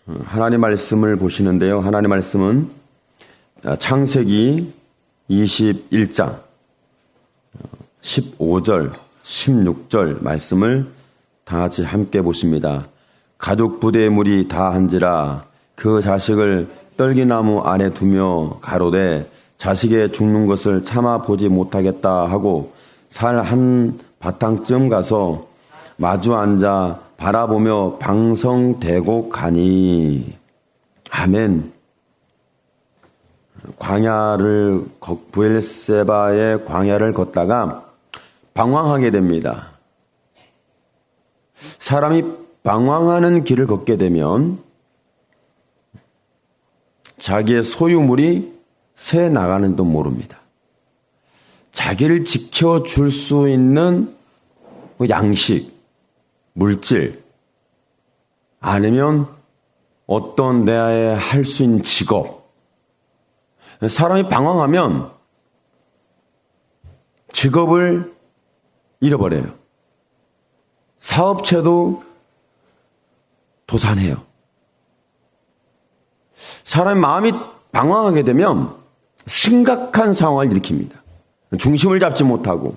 하나님 말씀을 보시는데요. 하나님 말씀은 창세기 21장 15절, 16절 말씀을 다 같이 함께 보십니다. 가죽 부대의 물이 다한지라 그 자식을 떨기나무 안에 두며 가로되 자식의 죽는 것을 참아 보지 못하겠다 하고 살 한 바탕쯤 가서 마주 앉아 바라보며 방성대고 가니. 아멘. 부엘세바의 광야를 걷다가 방황하게 됩니다. 사람이 방황하는 길을 걷게 되면 자기의 소유물이 새 나가는도 모릅니다. 자기를 지켜줄 수 있는 양식, 물질, 아니면 어떤 내에 할 수 있는 직업. 사람이 방황하면 직업을 잃어버려요. 사업체도 도산해요. 사람의 마음이 방황하게 되면 심각한 상황을 일으킵니다. 중심을 잡지 못하고.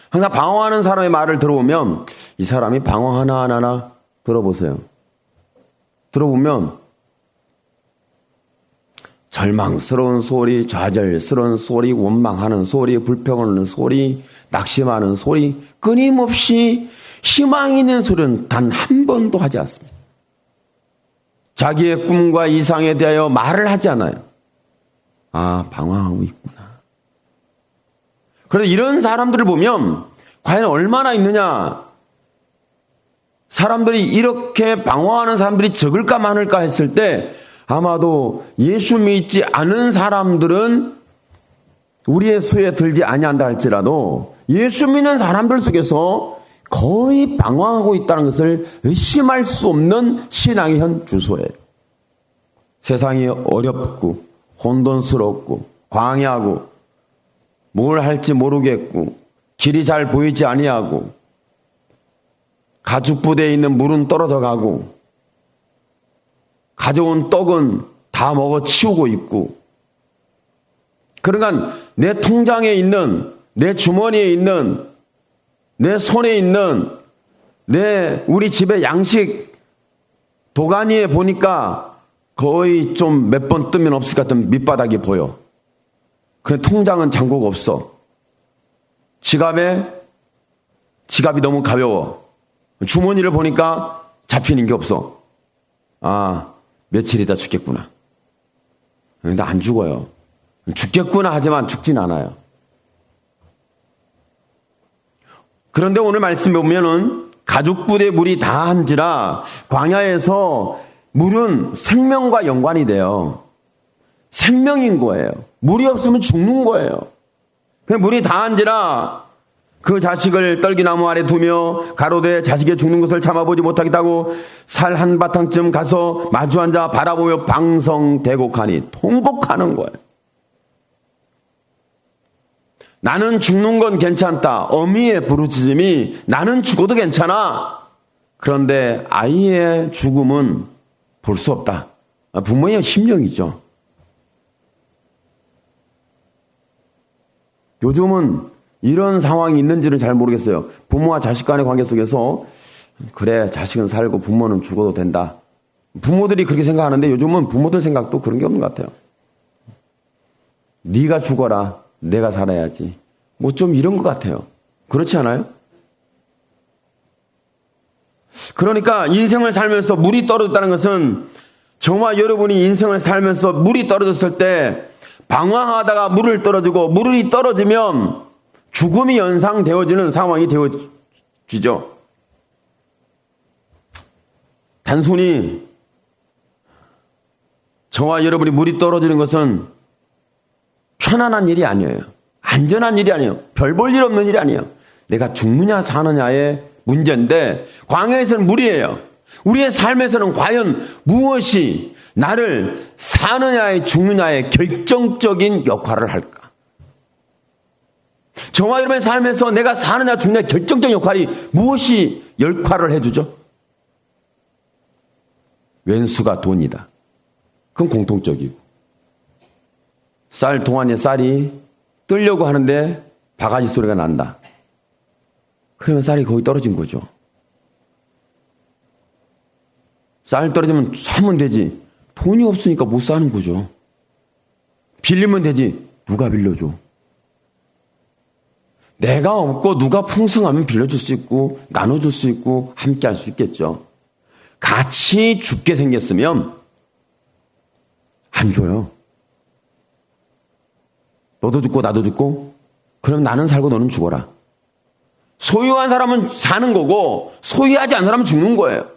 항상 방황하는 사람의 말을 들어보면 이 사람이 방황하나 안 하나 들어보세요. 들어보면 절망스러운 소리, 좌절스러운 소리, 원망하는 소리, 불평하는 소리, 낙심하는 소리, 끊임없이 희망 있는 소리는 단 한 번도 하지 않습니다. 자기의 꿈과 이상에 대하여 말을 하지 않아요. 아, 방황하고 있구나. 그런데 이런 사람들을 보면 과연 얼마나 있느냐? 사람들이 이렇게 방황하는 사람들이 적을까 많을까 했을 때 아마도 예수 믿지 않은 사람들은 우리의 수에 들지 아니한다 할지라도 예수 믿는 사람들 속에서 거의 방황하고 있다는 것을 의심할 수 없는 신앙의 현 주소예요. 세상이 어렵고 혼돈스럽고 광야하고 뭘 할지 모르겠고 길이 잘 보이지 아니하고 가죽 부대에 있는 물은 떨어져 가고 가져온 떡은 다 먹어 치우고 있고, 그러니까 내 통장에 있는, 내 주머니에 있는, 내 손에 있는, 우리 집의 양식 도가니에 보니까 거의 좀 몇 번 뜨면 없을 것 같은 밑바닥이 보여. 그래, 통장은 잔고가 없어. 지갑이 너무 가벼워. 주머니를 보니까 잡히는 게 없어. 아, 며칠 있다 죽겠구나. 근데 안 죽어요. 죽겠구나 하지만 죽진 않아요. 그런데 오늘 말씀에 보면은 가죽부대 물이 다한지라 광야에서 물은 생명과 연관이 돼요. 생명인 거예요. 물이 없으면 죽는 거예요. 물이 다한지라 그 자식을 떨기나무 아래 두며 가로되 자식의 죽는 것을 참아보지 못하겠다고 살 한바탕쯤 가서 마주 앉아 바라보며 방성대고 가니. 통곡하는 거예요. 나는 죽는 건 괜찮다. 어미의 부르짖음이 나는 죽어도 괜찮아. 그런데 아이의 죽음은 볼 수 없다. 부모의 심령이죠. 요즘은 이런 상황이 있는지는 잘 모르겠어요. 부모와 자식 간의 관계 속에서 그래, 자식은 살고 부모는 죽어도 된다. 부모들이 그렇게 생각하는데 요즘은 부모들 생각도 그런 게 없는 것 같아요. 네가 죽어라, 내가 살아야지. 뭐 좀 이런 것 같아요. 그렇지 않아요? 그러니까 인생을 살면서 물이 떨어졌다는 것은 저와 여러분이 인생을 살면서 물이 떨어졌을 때 방황하다가 물을 떨어지고 물이 떨어지면 죽음이 연상되어지는 상황이 되어지죠. 단순히 저와 여러분이 물이 떨어지는 것은 편안한 일이 아니에요. 안전한 일이 아니에요. 별 볼 일 없는 일이 아니에요. 내가 죽느냐 사느냐의 문제인데 광야에서는 물이에요. 우리의 삶에서는 과연 무엇이 나를 사느냐에 죽느냐에 결정적인 역할을 할까? 저와 여러분의 삶에서 내가 사느냐 죽느냐 결정적인 역할이 무엇이 역할을 해주죠? 왼수가 돈이다. 그건 공통적이고. 쌀 동안에 쌀이 뜨려고 하는데 바가지 소리가 난다. 그러면 쌀이 거기 떨어진 거죠. 쌀 떨어지면 사면 되지. 돈이 없으니까 못 사는 거죠. 빌리면 되지. 누가 빌려줘? 내가 없고 누가 풍성하면 빌려줄 수 있고 나눠줄 수 있고 함께 할 수 있겠죠. 같이 죽게 생겼으면 안 줘요. 너도 죽고 나도 죽고 그럼 나는 살고 너는 죽어라. 소유한 사람은 사는 거고 소유하지 않은 사람은 죽는 거예요.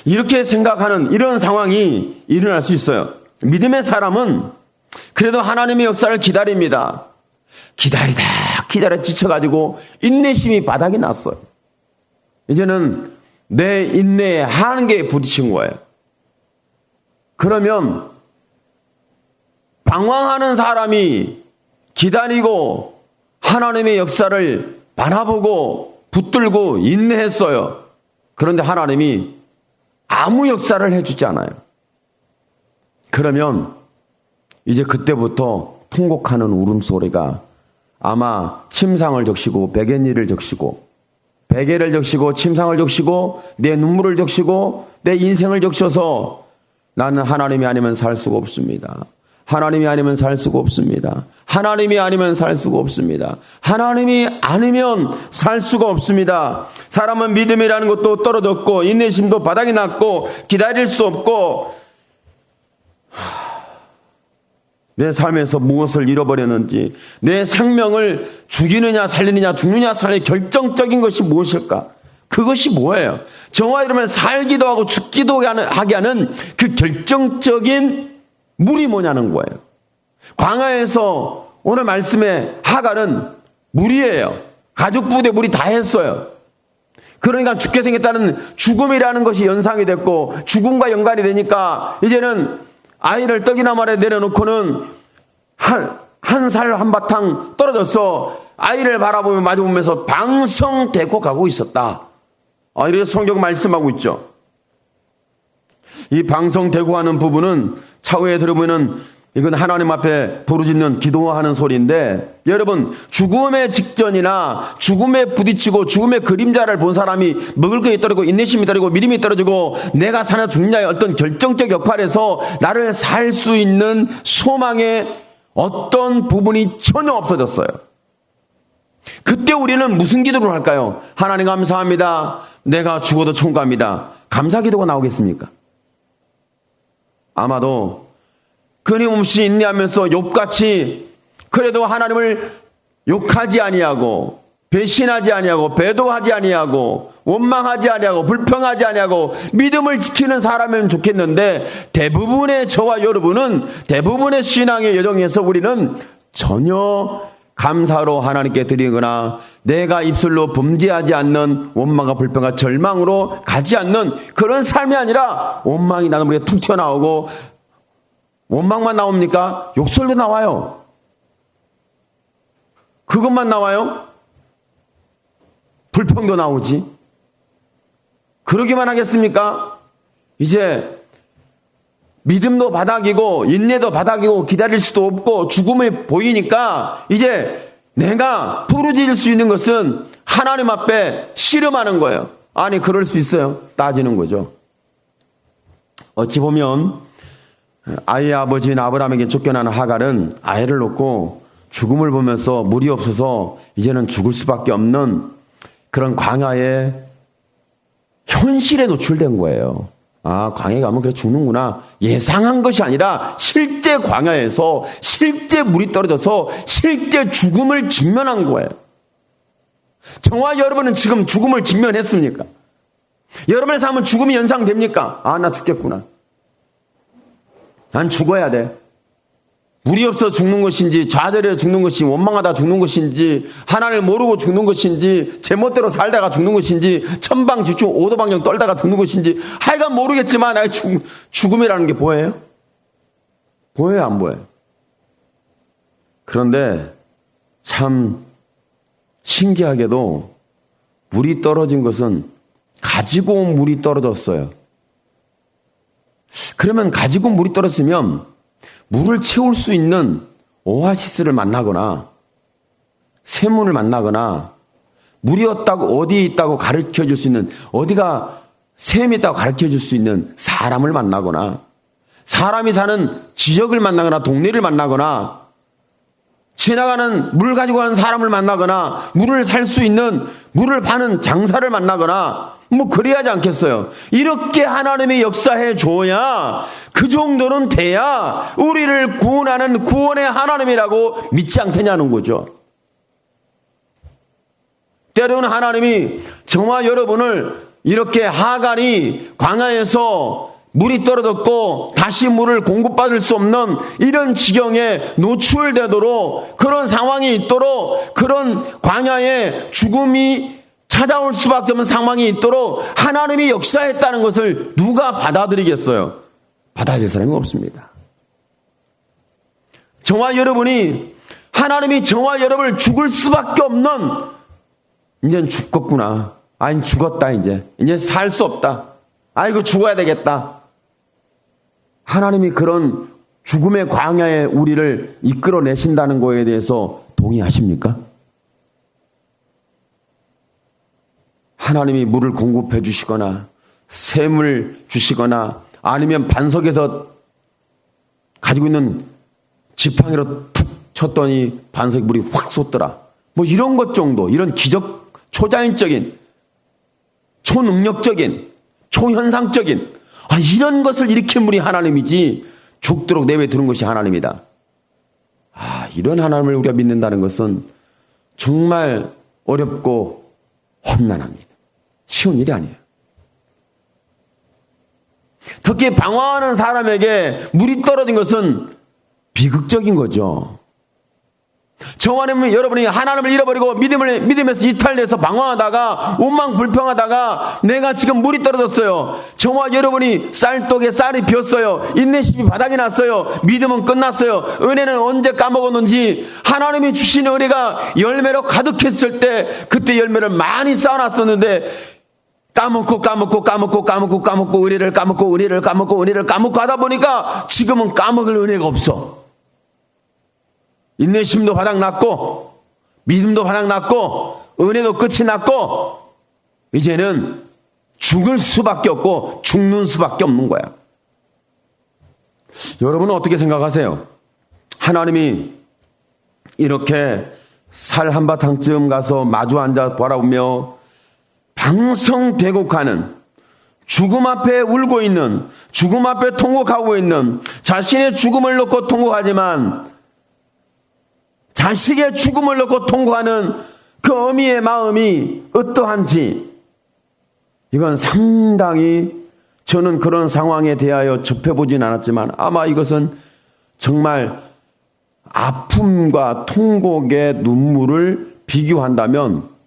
이렇게 생각하는 이런 상황이 일어날 수 있어요. 믿음의 사람은 그래도 하나님의 역사를 기다립니다. 기다려 지쳐가지고 인내심이 바닥이 났어요. 이제는 내 인내에 한계에 부딪힌 거예요. 그러면 방황하는 사람이 기다리고 하나님의 역사를 바라보고 붙들고 인내했어요. 그런데 하나님이 아무 역사를 해주지 않아요. 그러면 이제 그때부터 통곡하는 울음소리가 아마 침상을 적시고 베갯니를 적시고 베개를 적시고 침상을 적시고 내 눈물을 적시고 내 인생을 적셔서 나는 하나님이 아니면 살 수가 없습니다. 하나님이 아니면 살 수가 없습니다. 하나님이 아니면 살 수가 없습니다. 하나님이 아니면 살 수가 없습니다. 사람은 믿음이라는 것도 떨어졌고 인내심도 바닥이 났고 기다릴 수 없고 내 삶에서 무엇을 잃어버렸는지 내 생명을 죽이느냐 살리느냐 죽느냐 살리느냐 결정적인 것이 무엇일까? 그것이 뭐예요? 저와 여러분을 살기도 하고 죽기도 하게 하는 그 결정적인 물이 뭐냐는 거예요. 광야에서 오늘 말씀의 하갈은 물이에요. 가죽 부대 물이 다 했어요. 그러니까 죽게 생겼다는 죽음이라는 것이 연상이 됐고 죽음과 연관이 되니까 이제는 아이를 떡이나 말에 내려놓고는 한 살 한바탕 떨어져서 아이를 바라보며 마주보면서 방성되고 가고 있었다. 이렇게 성경 말씀하고 있죠. 이 방성되고 하는 부분은 차후에 들어보면 이건 하나님 앞에 부르짖는 기도하는 소리인데 여러분 죽음의 직전이나 죽음에 부딪히고 죽음의 그림자를 본 사람이 먹을 것이 떨어지고 인내심이 떨어지고 믿음이 떨어지고 내가 사나 죽냐의 어떤 결정적 역할에서 나를 살 수 있는 소망의 어떤 부분이 전혀 없어졌어요. 그때 우리는 무슨 기도를 할까요? 하나님 감사합니다. 내가 죽어도 총각합니다. 감사 기도가 나오겠습니까? 아마도 끊임없이 인내하면서 욥같이 그래도 하나님을 욕하지 아니하고 배신하지 아니하고 배도하지 아니하고 원망하지 아니하고 불평하지 아니하고 믿음을 지키는 사람이면 좋겠는데 대부분의 저와 여러분은 대부분의 신앙의 여정에서 우리는 전혀 감사로 하나님께 드리거나 내가 입술로 범죄하지 않는 원망과 불평과 절망으로 가지 않는 그런 삶이 아니라 원망이 나는 우리가 툭 튀어나오고 원망만 나옵니까? 욕설도 나와요. 그것만 나와요? 불평도 나오지. 그러기만 하겠습니까? 이제 믿음도 바닥이고 인내도 바닥이고 기다릴 수도 없고 죽음이 보이니까 이제 내가 부르짖을 수 있는 것은 하나님 앞에 씨름하는 거예요. 아니 그럴 수 있어요. 따지는 거죠. 어찌 보면 아이의 아버지인 아브라함에게 쫓겨나는 하갈은 아이를 놓고 죽음을 보면서 물이 없어서 이제는 죽을 수밖에 없는 그런 광야의 현실에 노출된 거예요. 아, 광야에 가면 그래 죽는구나. 예상한 것이 아니라 실제 광야에서 실제 물이 떨어져서 실제 죽음을 직면한 거예요. 저와 여러분은 지금 죽음을 직면했습니까? 여러분의 삶은 죽음이 연상됩니까? 아, 나 죽겠구나. 난 죽어야 돼. 물이 없어 죽는 것인지 좌절해 죽는 것인지 원망하다 죽는 것인지 하나님을 모르고 죽는 것인지 제멋대로 살다가 죽는 것인지 천방지축 오도방정 떨다가 죽는 것인지 하여간 모르겠지만 죽음이라는 게 보여요? 보여요 안 보여요? 그런데 참 신기하게도 물이 떨어진 것은 가지고 물이 떨어졌어요. 그러면 가지고 물이 떨어지면 물을 채울 수 있는 오아시스를 만나거나 샘물을 만나거나 물이 어디에 있다고 가르쳐 줄 수 있는, 어디가 샘이 있다고 가르쳐 줄 수 있는 사람을 만나거나, 사람이 사는 지역을 만나거나 동네를 만나거나, 지나가는 물 가지고 가는 사람을 만나거나, 물을 살 수 있는 물을 파는 장사를 만나거나, 뭐 그래야 하지 않겠어요? 이렇게 하나님이 역사해 줘야, 그 정도는 돼야 우리를 구원하는 구원의 하나님이라고 믿지 않겠냐는 거죠. 때로는 하나님이 저와 여러분을 이렇게 하간이 광야에서 물이 떨어졌고 다시 물을 공급받을 수 없는 이런 지경에 노출되도록, 그런 상황이 있도록, 그런 광야에 죽음이 찾아올 수밖에 없는 상황이 있도록 하나님이 역사했다는 것을 누가 받아들이겠어요? 받아들일 사람이 없습니다. 저와 여러분이, 하나님이 저와 여러분을 죽을 수밖에 없는, 이제는 죽겠구나, 아니 죽었다, 이제 살 수 없다, 아이고 죽어야 되겠다, 하나님이 그런 죽음의 광야에 우리를 이끌어내신다는 거에 대해서 동의하십니까? 하나님이 물을 공급해 주시거나 샘을 주시거나 아니면 반석에서 가지고 있는 지팡이로 툭 쳤더니 반석에 물이 확 솟더라, 뭐 이런 것 정도, 이런 기적, 초자연적인, 초능력적인, 초현상적인, 이런 것을 일으킨 분이 하나님이지 죽도록 내외 두는 것이 하나님이다. 이런 하나님을 우리가 믿는다는 것은 정말 어렵고 험난합니다. 쉬운 일이 아니에요. 특히 방황하는 사람에게 물이 떨어진 것은 비극적인 거죠. 저와 여러분이 하나님을 잃어버리고 믿음에서 이탈돼서 방황하다가 원망불평하다가 내가 지금 물이 떨어졌어요. 저와 여러분이 쌀독에 쌀이 비었어요. 인내심이 바닥이 났어요. 믿음은 끝났어요. 은혜는 언제 까먹었는지, 하나님이 주신 은혜가 열매로 가득했을 때 그때 열매를 많이 쌓아놨었는데 까먹고 은혜를 까먹고 하다 보니까 지금은 까먹을 은혜가 없어. 인내심도 바닥났고 믿음도 바닥났고 은혜도 끝이 났고 이제는 죽을 수밖에 없고 죽는 수밖에 없는 거야. 여러분은 어떻게 생각하세요? 하나님이 이렇게 살 한바탕쯤 가서 마주 앉아 바라보며 방성대곡하는, 죽음 앞에 울고 있는, 죽음 앞에 통곡하고 있는, 자신의 죽음을 놓고 통곡하지만 자식의 죽음을 놓고 통곡하는 그 어미의 마음이 어떠한지, 이건 상당히, 저는 그런 상황에 대하여 접해보진 않았지만 아마 이것은 정말 아픔과 통곡의 눈물을 비교한다면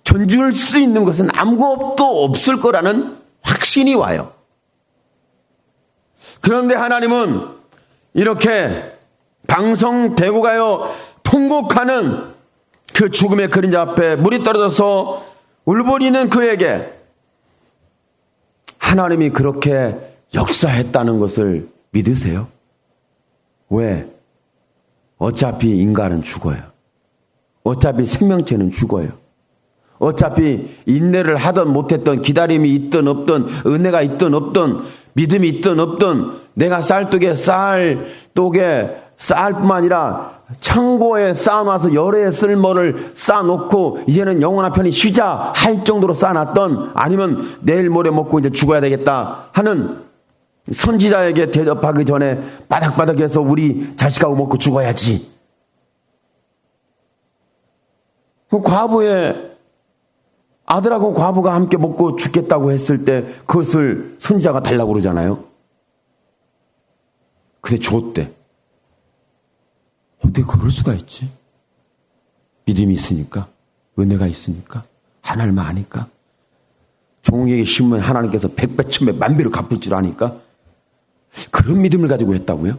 견줄 수 있는 것은 아무것도 없을 거라는 확신이 와요. 그런데 하나님은 이렇게 방성대곡하여 통곡하는 그 죽음의 그림자 앞에 물이 떨어져서 울부리는 그에게 하나님이 그렇게 역사했다는 것을 믿으세요? 왜? 어차피 인간은 죽어요. 어차피 생명체는 죽어요. 어차피 인내를 하든 못했든, 기다림이 있든 없든, 은혜가 있든 없든, 믿음이 있든 없든, 내가 쌀독에 쌀뿐만 아니라 창고에 쌓아놔서 열의 쓸모를 쌓아놓고 이제는 영원한 편히 쉬자 할 정도로 쌓아놨던, 아니면 내일 모레 먹고 이제 죽어야 되겠다 하는 선지자에게 대접하기 전에 바닥바닥에서 우리 자식하고 먹고 죽어야지. 그 과부의 아들하고 과부가 함께 먹고 죽겠다고 했을 때 그것을 선지자가 달라고 그러잖아요. 근데 줬대. 어떻게 그럴 수가 있지? 믿음이 있으니까, 은혜가 있으니까, 하나님을 아니까, 종에게 심으면 하나님께서 100배, 1000배, 만배로 갚을 줄 아니까 그런 믿음을 가지고 했다고요?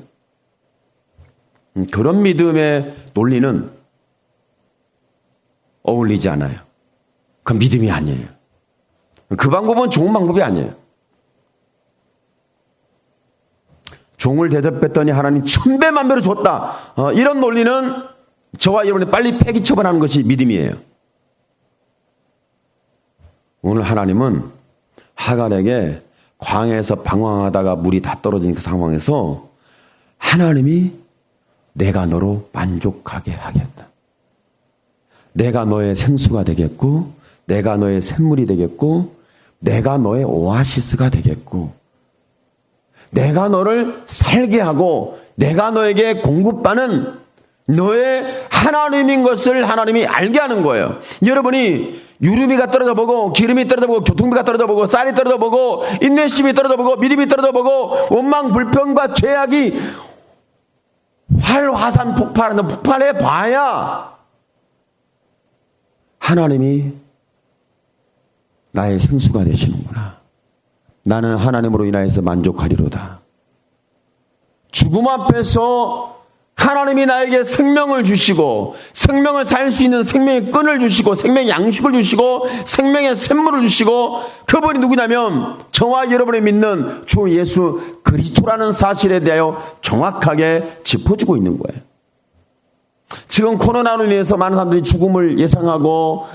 그런 믿음의 논리는 어울리지 않아요. 그건 믿음이 아니에요. 그 방법은 좋은 방법이 아니에요. 종을 대접했더니 하나님 천배만배로 줬다. 이런 논리는 저와 여러분이 빨리 폐기 처분하는 것이 믿음이에요. 오늘 하나님은 하갈에게 광야에서 방황하다가 물이 다 떨어진 그 상황에서 하나님이 내가 너로 만족하게 하겠다. 내가 너의 생수가 되겠고, 내가 너의 샘물이 되겠고, 내가 너의 오아시스가 되겠고, 내가 너를 살게 하고 내가 너에게 공급하는 너의 하나님인 것을 하나님이 알게 하는 거예요. 여러분이 유류비가 떨어져 보고 기름이 떨어져 보고 교통비가 떨어져 보고 쌀이 떨어져 보고 인내심이 떨어져 보고 믿음이 떨어져 보고 원망 불평과 죄악이 활화산 폭발하는 폭발해 봐야 하나님이 나의 생수가 되시는구나. 나는 하나님으로 인하여서 만족하리로다. 죽음 앞에서 하나님이 나에게 생명을 주시고 생명을 살 수 있는 생명의 끈을 주시고 생명의 양식을 주시고 생명의 샘물을 주시고 그분이 누구냐면 저와 여러분이 믿는 주 예수 그리스도라는 사실에 대하여 정확하게 짚어주고 있는 거예요. 지금 코로나로 인해서 많은 사람들이 죽음을 예상하고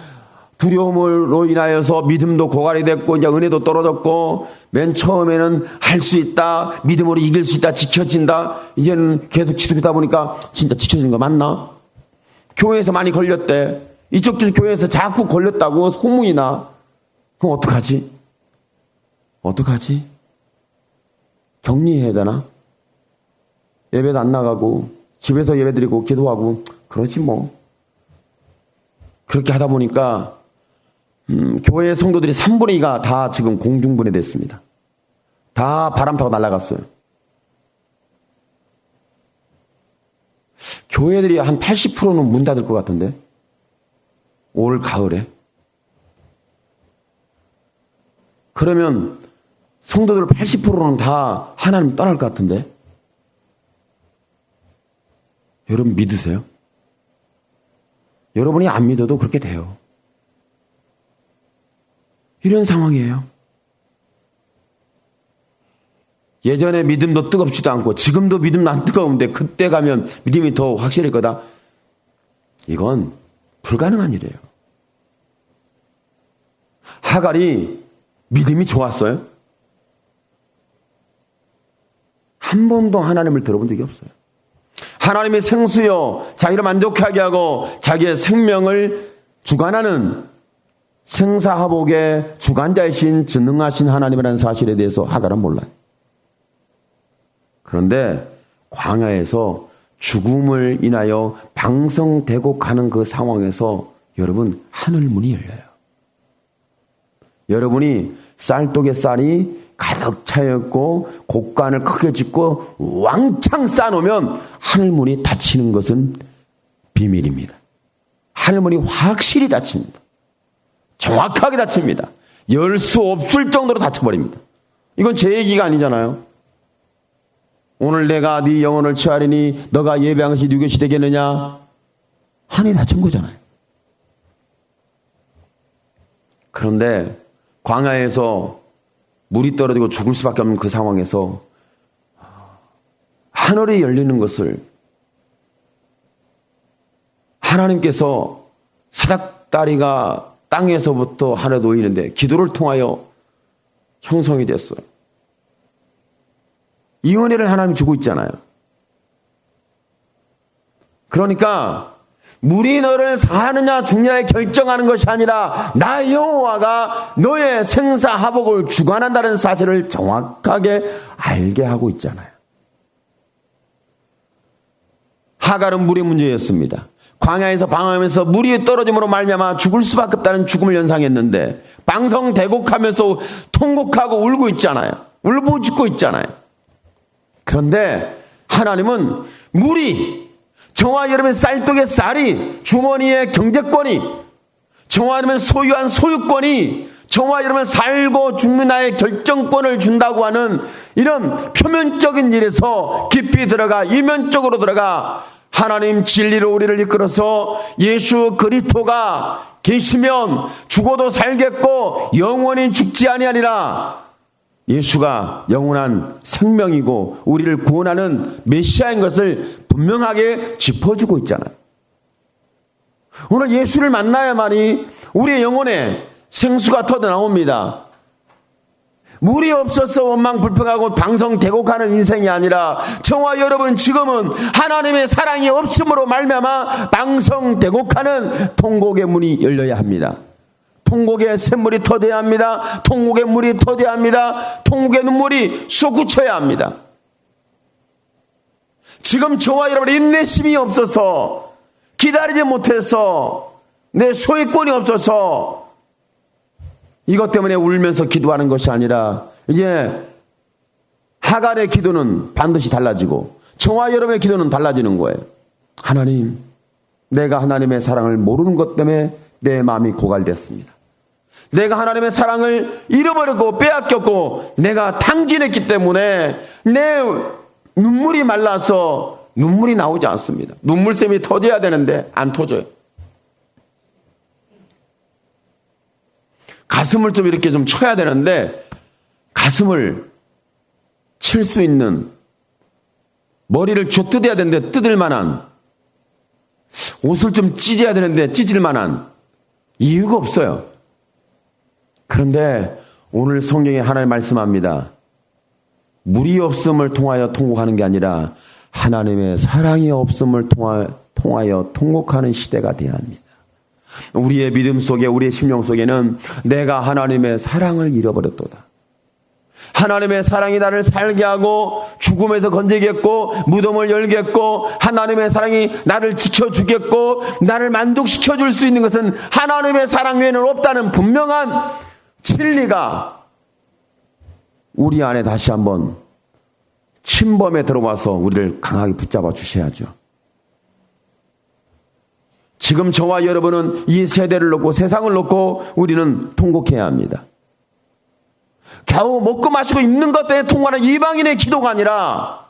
두려움으로 인하여서 믿음도 고갈이 됐고 이제 은혜도 떨어졌고 맨 처음에는 할 수 있다, 믿음으로 이길 수 있다, 지켜진다. 이제는 계속 지속하다 보니까 진짜 지켜지는 거 맞나? 교회에서 많이 걸렸대. 이쪽 교회에서 자꾸 걸렸다고 소문이 나. 그럼 어떡하지? 어떡하지? 격리해야 되나? 예배도 안 나가고 집에서 예배드리고 기도하고 그러지 뭐. 그렇게 하다 보니까 교회 성도들이 3분의 2가 다 지금 공중분해됐습니다. 다 바람 타고 날아갔어요. 교회들이 한 80%는 문 닫을 것 같은데 올 가을에. 그러면 성도들 80%는 다 하나님 떠날 것 같은데 여러분 믿으세요? 여러분이 안 믿어도 그렇게 돼요. 이런 상황이에요. 예전에 믿음도 뜨겁지도 않고 지금도 믿음도 안 뜨거운데 그때 가면 믿음이 더 확실할 거다. 이건 불가능한 일이에요. 하갈이 믿음이 좋았어요? 한 번도 하나님을 들어본 적이 없어요. 하나님의 생수여 자기를 만족하게 하고 자기의 생명을 주관하는 생사화복의 주관자이신 전능하신 하나님이라는 사실에 대해서 하갈은 몰라요. 그런데 광야에서 죽음을 인하여 방성되고 가는 그 상황에서 여러분 하늘문이 열려요. 여러분이 쌀독에 쌀이 가득 차였고 곡간을 크게 짓고 왕창 쌓아놓으면 하늘문이 닫히는 것은 비밀입니다. 하늘문이 확실히 닫힙니다. 정확하게 닫힙니다. 열 수 없을 정도로 닫혀버립니다. 이건 제 얘기가 아니잖아요. 오늘 내가 네 영혼을 취하리니 너가 예배한 것이 네 것이 되겠느냐. 하늘이 닫힌 거잖아요. 그런데 광야에서 물이 떨어지고 죽을 수밖에 없는 그 상황에서 하늘이 열리는 것을 하나님께서 사닥다리가 땅에서부터 하늘에 놓이는데 기도를 통하여 형성이 됐어요. 이 은혜를 하나님 주고 있잖아요. 그러니까 물이 너를 사느냐 죽느냐에 결정하는 것이 아니라 나 여호와가 너의 생사화복을 주관한다는 사실을 정확하게 알게 하고 있잖아요. 하갈은 물의 문제였습니다. 광야에서 방황하면서 물이 떨어짐으로 말미암아 죽을 수밖에 없다는 죽음을 연상했는데 방성대곡하면서 통곡하고 울고 있잖아요. 울부짖고 있잖아요. 그런데 하나님은 물이 저와 여러분의 쌀독의 쌀이 주머니의 경제권이 저와 여러분 소유한 소유권이 저와 여러분 살고 죽는 나의 결정권을 준다고 하는 이런 표면적인 일에서 깊이 들어가 이면적으로 들어가 하나님 진리로 우리를 이끌어서 예수 그리스도가 계시면 죽어도 살겠고 영원히 죽지 아니하리라. 예수가 영원한 생명이고 우리를 구원하는 메시아인 것을 분명하게 짚어주고 있잖아요. 오늘 예수를 만나야만이 우리의 영혼에 생수가 터져나옵니다. 물이 없어서 원망불평하고 방성대곡하는 인생이 아니라 저와 여러분 지금은 하나님의 사랑이 없음으로 말미암아 방성대곡하는 통곡의 문이 열려야 합니다. 통곡의 샘물이 터져야 합니다. 통곡의 물이 터져야 합니다. 통곡의 눈물이 솟구쳐야 합니다. 지금 저와 여러분의 인내심이 없어서 기다리지 못해서 내 소유권이 없어서 이것 때문에 울면서 기도하는 것이 아니라 이제 하갈의 기도는 반드시 달라지고 저와 여러분의 기도는 달라지는 거예요. 하나님, 내가 하나님의 사랑을 모르는 것 때문에 내 마음이 고갈됐습니다. 내가 하나님의 사랑을 잃어버렸고 빼앗겼고 내가 탕진했기 때문에 내 눈물이 말라서 눈물이 나오지 않습니다. 눈물샘이 터져야 되는데 안 터져요. 가슴을 좀 이렇게 좀 쳐야 되는데 가슴을 칠 수 있는, 머리를 쭉 뜯어야 되는데 뜯을 만한, 옷을 좀 찢어야 되는데 찢을 만한 이유가 없어요. 그런데 오늘 성경에 하나님 말씀합니다. 물이 없음을 통하여 통곡하는 게 아니라 하나님의 사랑이 없음을 통하여 통곡하는 시대가 되어야 합니다. 우리의 믿음 속에, 우리의 심령 속에는 내가 하나님의 사랑을 잃어버렸도다. 하나님의 사랑이 나를 살게 하고 죽음에서 건지겠고 무덤을 열겠고 하나님의 사랑이 나를 지켜주겠고 나를 만족시켜줄 수 있는 것은 하나님의 사랑 외에는 없다는 분명한 진리가 우리 안에 다시 한번 침범에 들어와서 우리를 강하게 붙잡아 주셔야죠. 지금 저와 여러분은 이 세대를 놓고 세상을 놓고 우리는 통곡해야 합니다. 겨우 먹고 마시고 입는 것 때문에 통하는 이방인의 기도가 아니라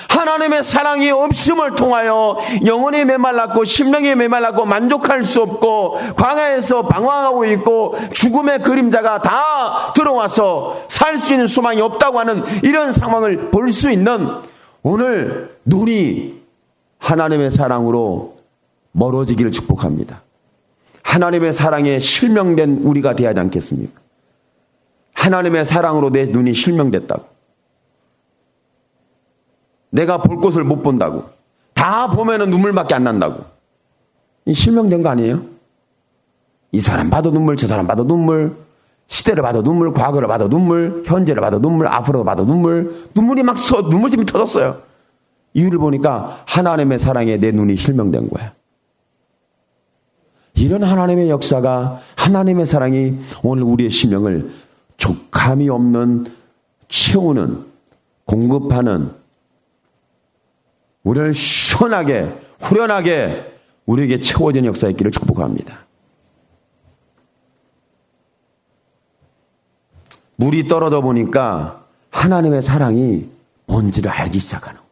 하나님의 사랑이 없음을 통하여 영혼이 메말랐고 심령이 메말랐고 만족할 수 없고 광야에서 방황하고 있고 죽음의 그림자가 다 들어와서 살 수 있는 소망이 없다고 하는 이런 상황을 볼 수 있는 오늘 눈이 하나님의 사랑으로 멀어지기를 축복합니다. 하나님의 사랑에 실명된 우리가 되어야 하지 않겠습니까? 하나님의 사랑으로 내 눈이 실명됐다고. 내가 볼 곳을 못 본다고. 다 보면은 눈물밖에 안 난다고. 이 실명된 거 아니에요? 이 사람 봐도 눈물, 저 사람 봐도 눈물, 시대를 봐도 눈물, 과거를 봐도 눈물, 현재를 봐도 눈물, 앞으로 봐도 눈물, 눈물이 막 눈물샘이 터졌어요. 이유를 보니까 하나님의 사랑에 내 눈이 실명된 거야. 이런 하나님의 역사가, 하나님의 사랑이 오늘 우리의 심령을 족함이 없는, 채우는, 공급하는, 우리를 시원하게, 후련하게 우리에게 채워진 역사의 길을 축복합니다. 물이 떨어져 보니까 하나님의 사랑이 뭔지를 알기 시작하는 거.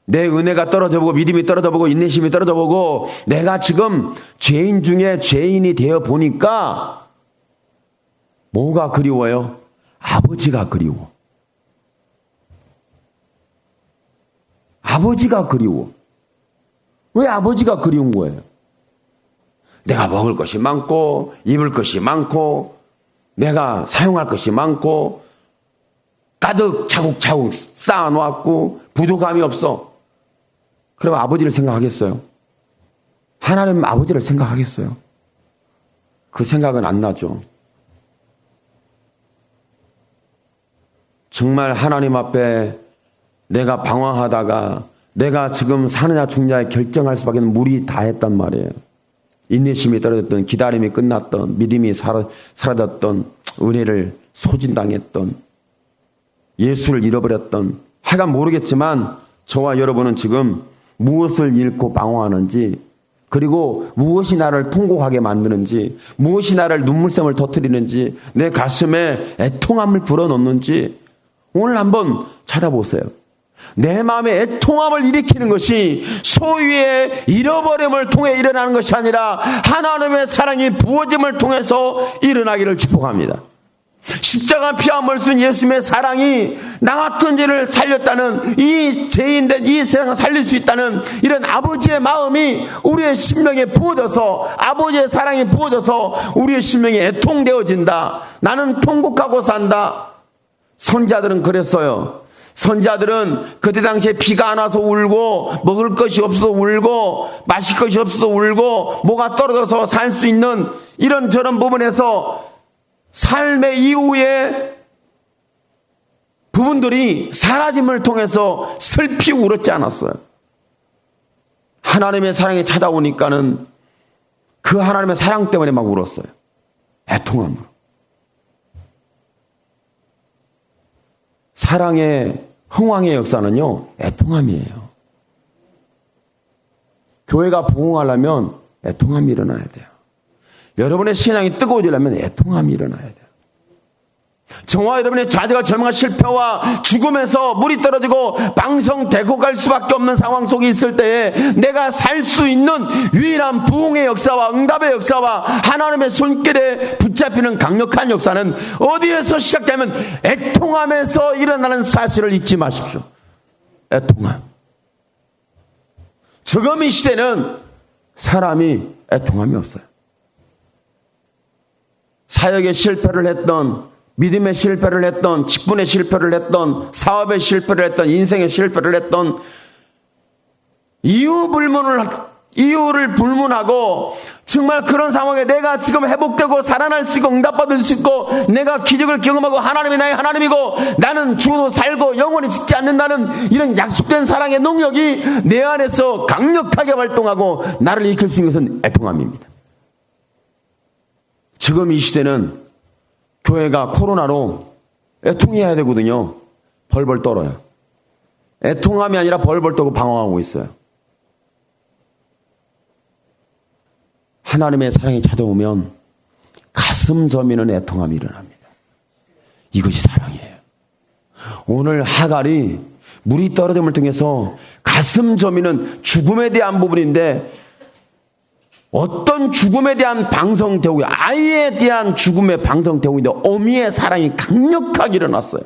내 은혜가 떨어져 보고 믿음이 떨어져 보고 인내심이 떨어져 보고 내가 지금 죄인 중에 죄인이 되어 보니까 뭐가 그리워요? 아버지가 그리워. 아버지가 그리워. 왜 아버지가 그리운 거예요? 내가 먹을 것이 많고 입을 것이 많고 내가 사용할 것이 많고 가득 차곡차곡 쌓아놓았고 부족함이 없어. 그럼 아버지를 생각하겠어요? 하나님 아버지를 생각하겠어요? 그 생각은 안 나죠. 정말 하나님 앞에 내가 방황하다가 내가 지금 사느냐 죽느냐 결정할 수밖에 없는 물이 다 했단 말이에요. 인내심이 떨어졌던, 기다림이 끝났던, 믿음이 사라졌던, 은혜를 소진당했던, 예수를 잃어버렸던, 하여간 모르겠지만 저와 여러분은 지금 무엇을 잃고 방황하는지, 그리고 무엇이 나를 통곡하게 만드는지, 무엇이 나를 눈물샘을 터뜨리는지, 내 가슴에 애통함을 불어넣는지 오늘 한번 찾아보세요. 내 마음에 애통함을 일으키는 것이 소위의 잃어버림을 통해 일어나는 것이 아니라 하나님의 사랑이 부어짐을 통해서 일어나기를 축복합니다. 십자가 피와 물순 예수님의 사랑이 나 같은 죄를 살렸다는, 이 죄인된 이 세상을 살릴 수 있다는 이런 아버지의 마음이 우리의 심령에 부어져서, 아버지의 사랑이 부어져서 우리의 심령이 애통되어진다. 나는 통곡하고 산다. 선지자들은 그랬어요. 선지자들은 그때 당시에 비가 안 와서 울고, 먹을 것이 없어서 울고, 마실 것이 없어서 울고, 뭐가 떨어져서 살 수 있는 이런 저런 부분에서 삶의 이후에 부분들이 사라짐을 통해서 슬피 울었지 않았어요. 하나님의 사랑이 찾아오니까는 그 하나님의 사랑 때문에 막 울었어요. 애통함으로. 사랑의 흥왕의 역사는요, 애통함이에요. 교회가 부흥하려면 애통함이 일어나야 돼요. 여러분의 신앙이 뜨거워지려면 애통함이 일어나야 돼요. 저와 여러분의 자녀가 절망과 실패와 죽음에서 물이 떨어지고 방성되고 갈 수밖에 없는 상황 속에 있을 때에 내가 살 수 있는 유일한 부흥의 역사와 응답의 역사와 하나님의 손길에 붙잡히는 강력한 역사는 어디에서 시작되면 애통함에서 일어나는 사실을 잊지 마십시오. 애통함. 지금 이 시대는 사람이 애통함이 없어요. 사역에 실패를 했던, 믿음에 실패를 했던, 직분에 실패를 했던, 사업에 실패를 했던, 인생에 실패를 했던, 이유를 불문하고 정말 그런 상황에 내가 지금 회복되고 살아날 수 있고 응답받을 수 있고 내가 기적을 경험하고 하나님이 나의 하나님이고 나는 죽어도 살고 영원히 죽지 않는다는 이런 약속된 사랑의 능력이 내 안에서 강력하게 활동하고 나를 일으킬 수 있는 것은 애통함입니다. 지금 이 시대는 교회가 코로나로 애통해야 되거든요. 벌벌 떨어요. 애통함이 아니라 벌벌 떨고 방황하고 있어요. 하나님의 사랑이 찾아오면 가슴 저미는 애통함이 일어납니다. 이것이 사랑이에요. 오늘 하갈이 물이 떨어짐을 통해서 가슴 저미는 죽음에 대한 부분인데 어떤 죽음에 대한 방성되고 아이에 대한 죽음의 방성되고인데 어미의 사랑이 강력하게 일어났어요.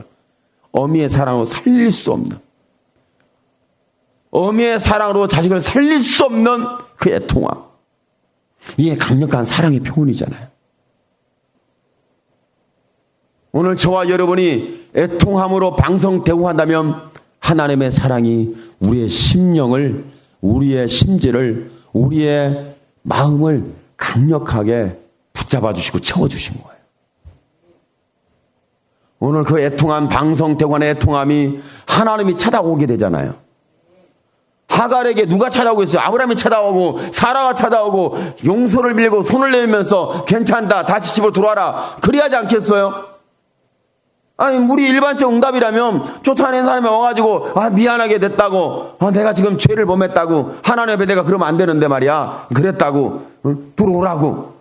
어미의 사랑으로 살릴 수 없는, 어미의 사랑으로 자식을 살릴 수 없는 그 애통함. 이게 강력한 사랑의 표현이잖아요. 오늘 저와 여러분이 애통함으로 방성되고 한다면 하나님의 사랑이 우리의 심령을, 우리의 심지를, 우리의 마음을 강력하게 붙잡아 주시고 채워주신 거예요. 오늘 그 애통함, 방성되고 하는 애통함이 하나님이 찾아오게 되잖아요. 하갈에게 누가 찾아오고 있어요? 아브라함이 찾아오고 사라가 찾아오고 용서를 빌고 손을 내밀면서 괜찮다, 다시 집으로 들어와라, 그래야지 않겠어요? 아니, 우리 일반적 응답이라면 쫓아낸 사람이 와가지고 미안하게 됐다고, 내가 지금 죄를 범했다고, 하나님 앞에 내가 그러면 안 되는데 말이야, 그랬다고, 들어오라고.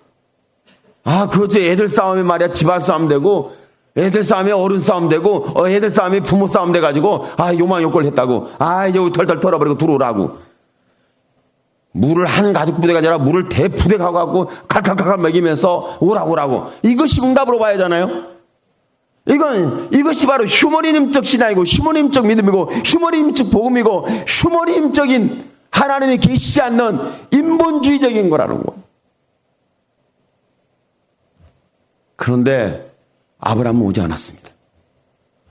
그렇죠. 애들 싸움이 말이야 집안 싸움 되고, 애들 싸움이 어른 싸움 되고, 애들 싸움이 부모 싸움 돼가지고 요만 욕걸 했다고, 이제 털털 털어버리고 들어오라고. 물을 한 가죽 부대가 아니라 물을 대부대 가갖고 칼칼칼칼 먹이면서 오라고. 이것이 응답으로 봐야 하잖아요. 이것이 바로 휴머니즘적 신앙이고, 휴머니즘적 믿음이고, 휴머니즘적 복음이고, 휴머니즘적인 하나님이 계시지 않는 인본주의적인 거라는 거예요. 그런데 아브라함은 오지 않았습니다.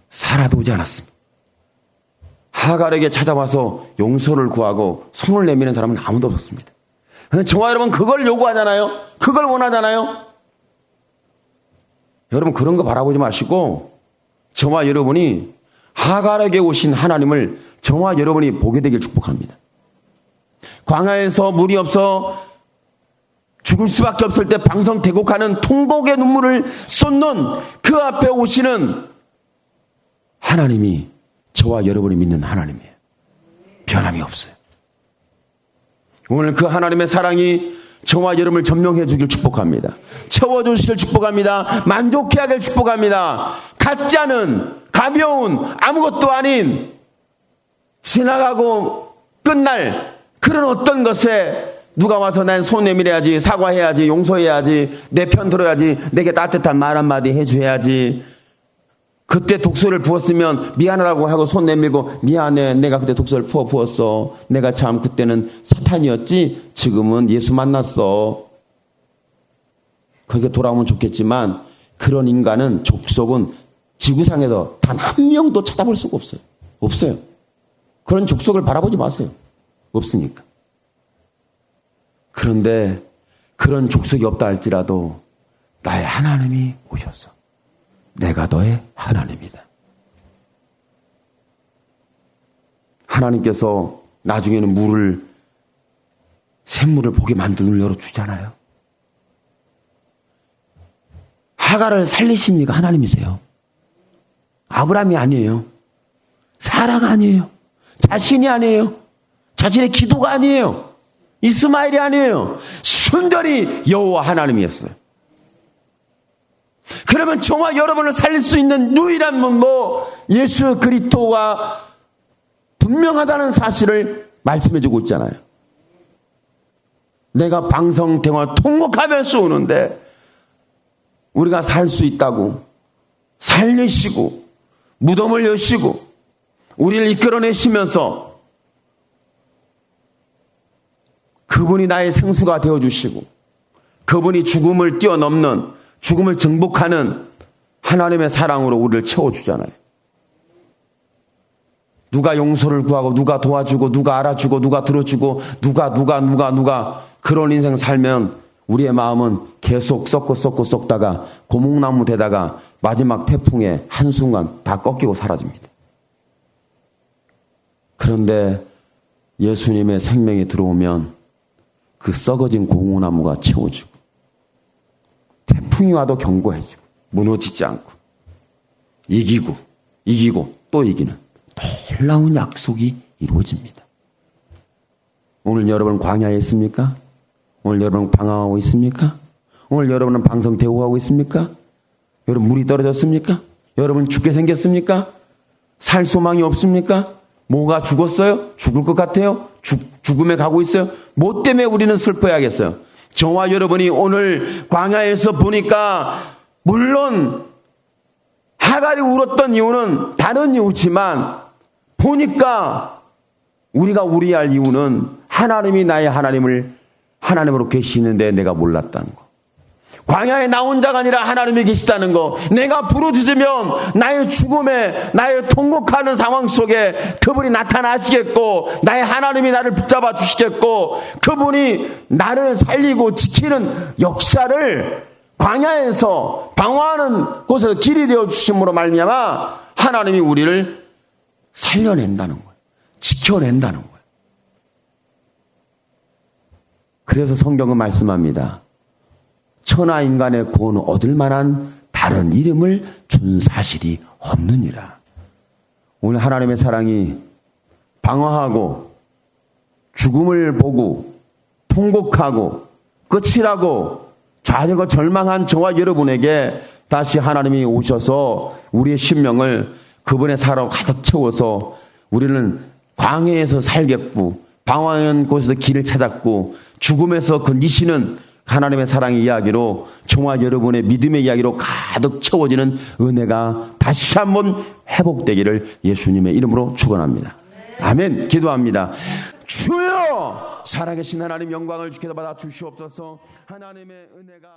사라도 오지 않았습니다. 하갈에게 찾아와서 용서를 구하고 손을 내미는 사람은 아무도 없었습니다. 그런데 저와 여러분 그걸 요구하잖아요. 그걸 원하잖아요. 여러분 그런 거 바라보지 마시고 저와 여러분이 하갈에게 오신 하나님을 저와 여러분이 보게 되길 축복합니다. 광야에서 물이 없어 죽을 수밖에 없을 때 방성대곡하는 통곡의 눈물을 쏟는 그 앞에 오시는 하나님이 저와 여러분이 믿는 하나님이에요. 변함이 없어요. 오늘 그 하나님의 사랑이 저와 여러분을 점령해 주길 축복합니다. 채워주시길 축복합니다. 만족해 하길 축복합니다. 같지 않은, 가벼운, 아무것도 아닌 지나가고 끝날 그런 어떤 것에 누가 와서 난 손 내밀어야지, 사과해야지, 용서해야지, 내 편 들어야지, 내게 따뜻한 말 한마디 해줘야지. 그때 독소를 부었으면 미안하라고 하고 손 내밀고 미안해, 내가 그때 독소를 부었어. 내가 참 그때는 사탄이었지, 지금은 예수 만났어. 그렇게 돌아오면 좋겠지만 그런 인간은, 족속은 지구상에서 단 한 명도 찾아볼 수가 없어요. 없어요. 그런 족속을 바라보지 마세요. 없으니까. 그런데 그런 족속이 없다 할지라도 나의 하나님이 오셨어. 내가 너의 하나님이다. 하나님께서 나중에는 샘물을 보게 만든 눈을 열어주잖아요. 하갈을 살리십니까? 하나님이세요. 아브라함이 아니에요. 사라가 아니에요. 자신이 아니에요. 자신의 기도가 아니에요. 이스마엘이 아니에요. 순전히 여호와 하나님이었어요. 그러면 저와 여러분을 살릴 수 있는 유일한 분, 예수 그리스도가 분명하다는 사실을 말씀해주고 있잖아요. 내가 방성대화 통곡하면서 오는데 우리가 살 수 있다고 살리시고 무덤을 여시고 우리를 이끌어내시면서 그분이 나의 생수가 되어주시고 그분이 죽음을 뛰어넘는, 죽음을 정복하는 하나님의 사랑으로 우리를 채워주잖아요. 누가 용서를 구하고 누가 도와주고 누가 알아주고 누가 들어주고 누가 그런 인생 살면 우리의 마음은 계속 썩다가 고목나무 되다가 마지막 태풍에 한순간 다 꺾이고 사라집니다. 그런데 예수님의 생명이 들어오면 그 썩어진 고목나무가 채워지고 태풍이 와도 견고해지고 무너지지 않고 이기고 또 이기는 놀라운 약속이 이루어집니다. 오늘 여러분 광야에 있습니까? 오늘 여러분 방황하고 있습니까? 오늘 여러분은 방성 대우하고 있습니까? 여러분 물이 떨어졌습니까? 여러분 죽게 생겼습니까? 살 소망이 없습니까? 뭐가 죽었어요? 죽을 것 같아요? 죽음에 가고 있어요? 뭐 때문에 우리는 슬퍼해야겠어요? 저와 여러분이 오늘 광야에서 보니까 물론 하갈이 울었던 이유는 다른 이유지만 보니까 우리가 우려할 이유는 하나님이 나의 하나님으로 계시는데 내가 몰랐다는 거. 광야에 나 혼자가 아니라 하나님이 계시다는 거. 내가 부르짖으면 나의 죽음에, 나의 통곡하는 상황 속에 그분이 나타나시겠고 나의 하나님이 나를 붙잡아 주시겠고 그분이 나를 살리고 지키는 역사를 광야에서 방황하는 곳에서 길이 되어 주심으로 말미암아 하나님이 우리를 살려낸다는 거예요. 지켜낸다는 거예요. 그래서 성경은 말씀합니다. 천하 인간의 구원을 얻을 만한 다른 이름을 준 사실이 없느니라. 오늘 하나님의 사랑이 방황하고 죽음을 보고 통곡하고 끝이라고 좌절과 절망한 저와 여러분에게 다시 하나님이 오셔서 우리의 심령을 그분의 사랑으로 가득 채워서 우리는 광야에서 살겠고 방황한 곳에서 길을 찾았고 죽음에서 건지시는 하나님의 사랑의 이야기로 저와 여러분의 믿음의 이야기로 가득 채워지는 은혜가 다시 한번 회복되기를 예수님의 이름으로 축원합니다. 아멘. 기도합니다. 주여 살아계신 하나님 영광을 주께서 받아 주시옵소서. 하나님의 은혜가